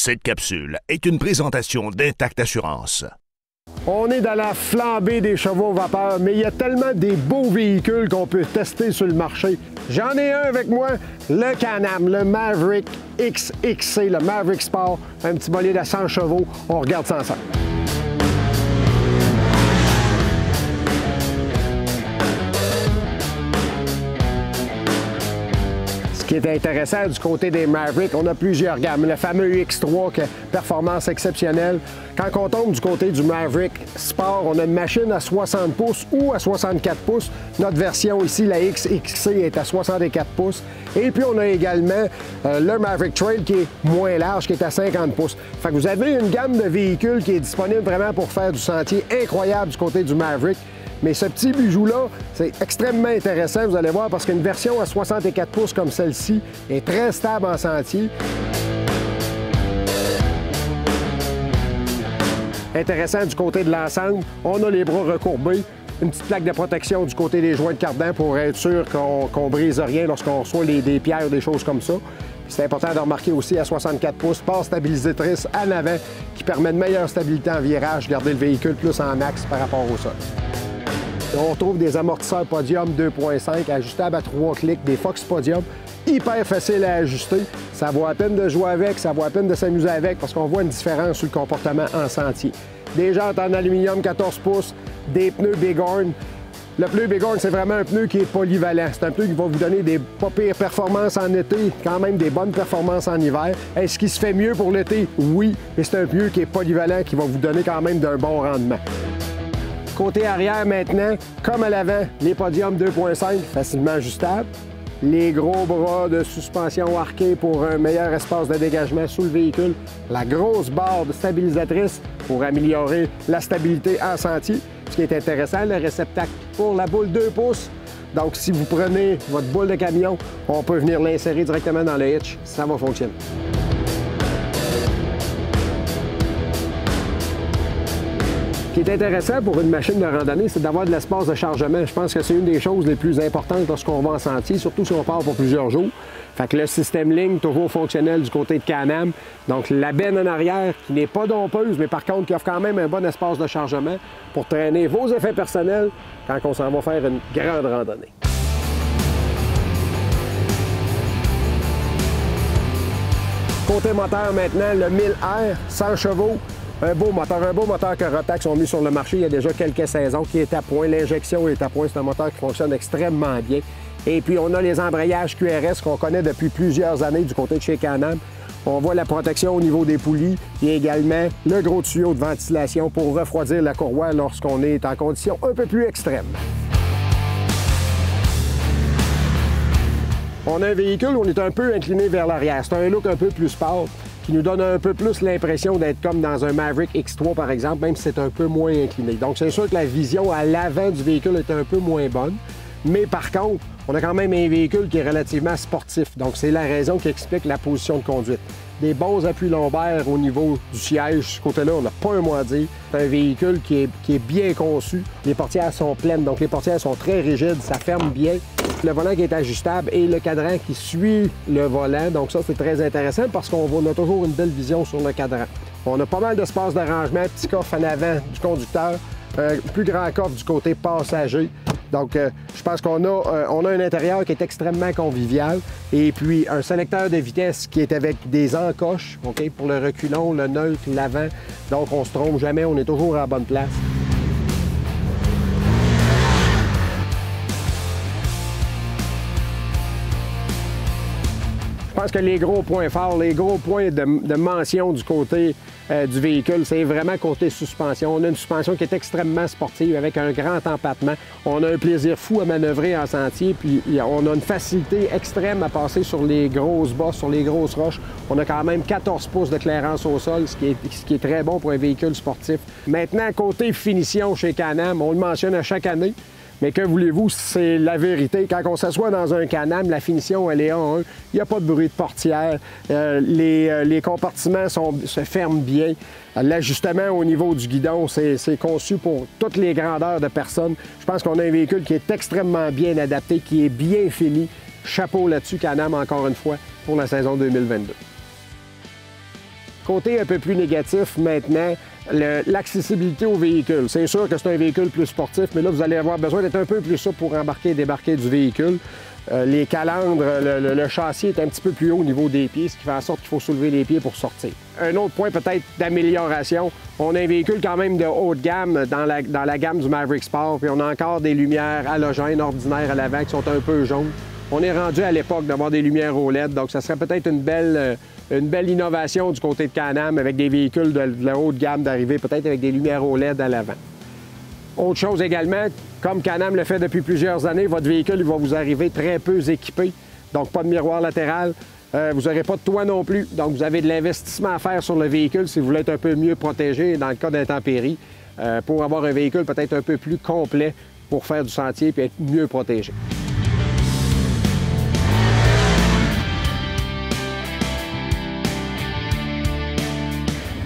Cette capsule est une présentation d'Intact Assurance. On est dans la flambée des chevaux vapeur, mais il y a tellement des beaux véhicules qu'on peut tester sur le marché. J'en ai un avec moi, le Can-Am, le Maverick XXC, le Maverick Sport, un petit bolide à 100 chevaux. On regarde ça ensemble. Ce qui est intéressant du côté des Mavericks, on a plusieurs gammes. Le fameux X3, qui a performance exceptionnelle. Quand on tombe du côté du Maverick Sport, on a une machine à 60 pouces ou à 64 pouces. Notre version ici, la XXC, est à 64 pouces. Et puis, on a également le Maverick Trail qui est moins large, qui est à 50 pouces. Fait que vous avez une gamme de véhicules qui est disponible vraiment pour faire du sentier incroyable du côté du Maverick. Mais ce petit bijou-là, c'est extrêmement intéressant, vous allez voir, parce qu'une version à 64 pouces comme celle-ci est très stable en sentier. Intéressant du côté de l'ensemble, on a les bras recourbés, une petite plaque de protection du côté des joints de cardan pour être sûr qu'on ne brise rien lorsqu'on reçoit des pierres ou des choses comme ça. C'est important de remarquer aussi à 64 pouces, barre stabilisatrice en avant qui permet de meilleure stabilité en virage, garder le véhicule plus en axe par rapport au sol. On retrouve des amortisseurs Podium 2.5 ajustables à 3 clics, des Fox Podium, hyper facile à ajuster. Ça vaut à peine de jouer avec, ça vaut à peine de s'amuser avec parce qu'on voit une différence sur le comportement en sentier. Des jantes en aluminium 14 pouces, des pneus Bighorn. Le pneu Bighorn, c'est vraiment un pneu qui est polyvalent. C'est un pneu qui va vous donner des pas pires performances en été, quand même des bonnes performances en hiver. Est-ce qu'il se fait mieux pour l'été? Oui, mais c'est un pneu qui est polyvalent, qui va vous donner quand même d'un bon rendement. Côté arrière maintenant, comme à l'avant, les Podium 2.5 facilement ajustables. Les gros bras de suspension arqués pour un meilleur espace de dégagement sous le véhicule. La grosse barre stabilisatrice pour améliorer la stabilité en sentier. Ce qui est intéressant, le réceptacle pour la boule 2 pouces. Donc si vous prenez votre boule de camion, on peut venir l'insérer directement dans le hitch. Ça va fonctionner. Ce qui est intéressant pour une machine de randonnée, c'est d'avoir de l'espace de chargement. Je pense que c'est une des choses les plus importantes lorsqu'on va en sentier, surtout si on part pour plusieurs jours. Fait que le système ligne, toujours fonctionnel du côté de Can-Am. Donc la benne en arrière, qui n'est pas dompeuse, mais par contre qui offre quand même un bon espace de chargement pour traîner vos effets personnels quand on s'en va faire une grande randonnée. Côté moteur maintenant, le 1000R, 100 chevaux. Un beau moteur que Rotax ont mis sur le marché il y a déjà quelques saisons, qui est à point. L'injection est à point. C'est un moteur qui fonctionne extrêmement bien. Et puis, on a les embrayages QRS qu'on connaît depuis plusieurs années du côté de chez Can-Am. On voit la protection au niveau des poulies et également le gros tuyau de ventilation pour refroidir la courroie lorsqu'on est en conditions un peu plus extrêmes. On a un véhicule où on est un peu incliné vers l'arrière. C'est un look un peu plus sport, qui nous donne un peu plus l'impression d'être comme dans un Maverick X3, par exemple, même si c'est un peu moins incliné. Donc, c'est sûr que la vision à l'avant du véhicule est un peu moins bonne. Mais par contre, on a quand même un véhicule qui est relativement sportif. Donc, c'est la raison qui explique la position de conduite. Des bons appuis lombaires au niveau du siège. Ce côté-là, on n'a pas un mot à dire. C'est un véhicule qui est bien conçu. Les portières sont pleines, donc les portières sont très rigides, ça ferme bien. Le volant qui est ajustable et le cadran qui suit le volant. Donc ça, c'est très intéressant parce qu'on a toujours une belle vision sur le cadran. On a pas mal d'espace de rangement, petit coffre en avant du conducteur, un plus grand coffre du côté passager. Donc, je pense qu'on a un intérieur qui est extrêmement convivial et puis un sélecteur de vitesse qui est avec des encoches, OK, pour le reculon, le neutre, l'avant. Donc, on ne se trompe jamais, on est toujours à la bonne place. Je pense que les gros points forts, les gros points de mention du côté du véhicule, c'est vraiment côté suspension. On a une suspension qui est extrêmement sportive avec un grand empattement. On a un plaisir fou à manœuvrer en sentier, puis on a une facilité extrême à passer sur les grosses bosses, sur les grosses roches. On a quand même 14 pouces de clairance au sol, ce qui est très bon pour un véhicule sportif. Maintenant, côté finition chez Can-Am, on le mentionne à chaque année. Mais que voulez-vous, c'est la vérité. Quand on s'assoit dans un Can-Am, la finition, elle est A1. Il n'y a pas de bruit de portière. Les compartiments se ferment bien. L'ajustement au niveau du guidon, c'est conçu pour toutes les grandeurs de personnes. Je pense qu'on a un véhicule qui est extrêmement bien adapté, qui est bien fini. Chapeau là-dessus, Can-Am, encore une fois, pour la saison 2022. Côté un peu plus négatif maintenant, l'accessibilité au véhicule. C'est sûr que c'est un véhicule plus sportif, mais là, vous allez avoir besoin d'être un peu plus souple pour embarquer et débarquer du véhicule. Les calandres, le châssis est un petit peu plus haut au niveau des pieds, ce qui fait en sorte qu'il faut soulever les pieds pour sortir. Un autre point peut-être d'amélioration, on a un véhicule quand même de haut de gamme dans la gamme du Maverick Sport, puis on a encore des lumières halogènes ordinaires à l'avant qui sont un peu jaunes. On est rendu à l'époque d'avoir des lumières OLED, donc ça serait peut-être une belle innovation du côté de Can-Am avec des véhicules de la haute gamme d'arriver peut-être avec des lumières OLED à l'avant. Autre chose également, comme Can-Am le fait depuis plusieurs années, votre véhicule il va vous arriver très peu équipé, donc pas de miroir latéral. Vous n'aurez pas de toit non plus, donc vous avez de l'investissement à faire sur le véhicule si vous voulez être un peu mieux protégé dans le cas d'intempéries, pour avoir un véhicule peut-être un peu plus complet pour faire du sentier et être mieux protégé.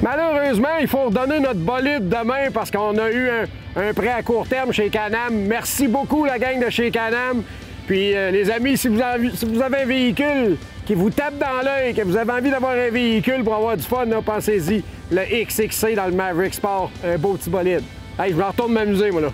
Malheureusement, il faut redonner notre bolide demain parce qu'on a eu un prêt à court terme chez Can-Am. Merci beaucoup, la gang de chez Can-Am. Puis, les amis, si vous avez un véhicule qui vous tape dans l'œil, que vous avez envie d'avoir un véhicule pour avoir du fun, pensez-y. Le XXC dans le Maverick Sport, un beau petit bolide. Hey, je vais retourner m'amuser, moi, là.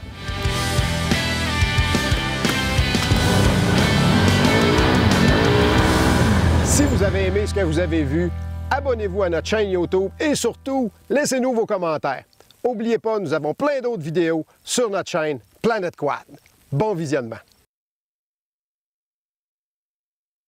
Si vous avez aimé ce que vous avez vu, abonnez-vous à notre chaîne YouTube et surtout, laissez-nous vos commentaires. N'oubliez pas, nous avons plein d'autres vidéos sur notre chaîne Planète Quad. Bon visionnement!